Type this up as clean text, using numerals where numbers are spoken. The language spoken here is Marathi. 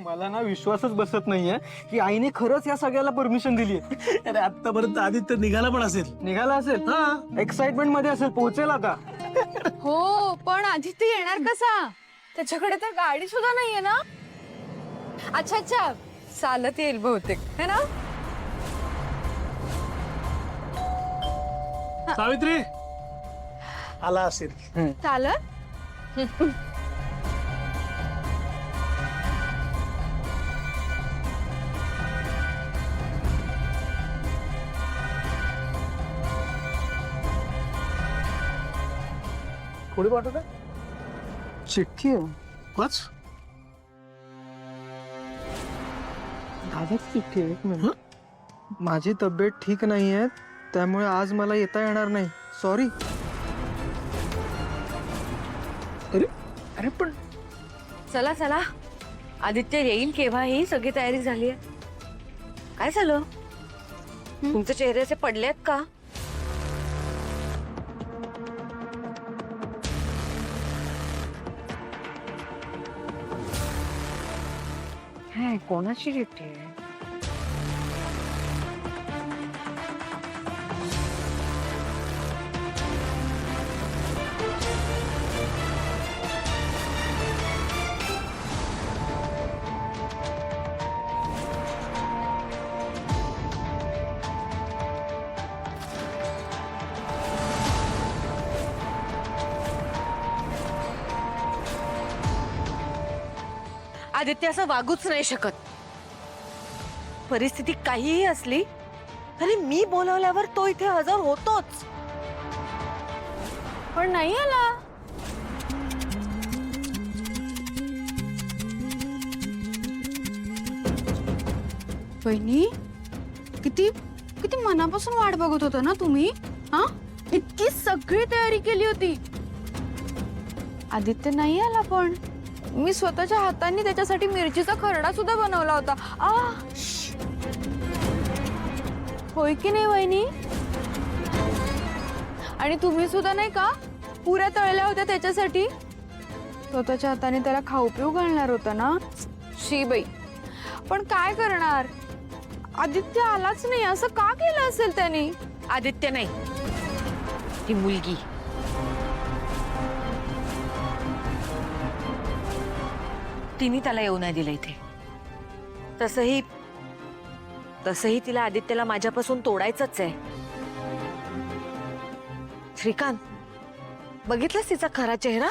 मला ना विश्वासच बसत नाहीये की आईने खरंच या सगळ्याला परमिशन दिली आहे. अरे आतापर्यंत आदित्य निघाला पण असेल. निघाला असेल, हा एक्साइटमेंट मध्ये असेल, पोहोचेल आता. हो पण आदित्य येणार कसा? त्याच्याकडे तर गाडी सुद्धा नाहीये ना. अच्छा अच्छा, चालत येईल बहुतेक, है ना? सावित्री आला असेल. चालत कोणी पाठवत आहे? चिठ्ठी आहे. वाच. दादाच चिठ्ठी आहे. एक मिनिट. माझी तब्येत ठीक नाहीये, त्यामुळे आज मला येता येणार नाही. सॉरी. अरे अरे पण चला चला, आदित्य येईल केव्हाही, सगळी तयारी झाली आहे. काय झालं? तुमचे चेहरे असे पडलेत का? काय कोणाची चिठ्ठी आहे? आदित्य असं वागूच नाही शकत. परिस्थिती काहीही असली तरी मी बोलावल्यावर तो इथे हजर होतोच. पण नाही आला. वहिनी, किती किती मनापासून वाट बघत होता ना तुम्ही? हा, इतकी सगळी तयारी केली होती. आदित्य नाही आला, पण मी स्वतःच्या हातांनी त्याच्यासाठी मिरचीचा खरडा सुद्धा बनवला होता. होय की नाही वहिनी? आणि तुम्ही सुद्धा नाही का पुऱ्या तळल्या होत्या त्याच्यासाठी? स्वतःच्या हाताने त्याला खाऊ पिऊ घालणार होता ना. शी बाई, पण काय करणार, आदित्य आलाच नाही. असं का केलं असेल त्याने? आदित्य नाही, ती मुलगी. तिने त्याला येऊ नाही दिलं इथे. तसंही तिला आदित्यला माझ्यापासून तोडायचंच आहे. श्रीकांत, बघितलंस तिचा खरा चेहरा?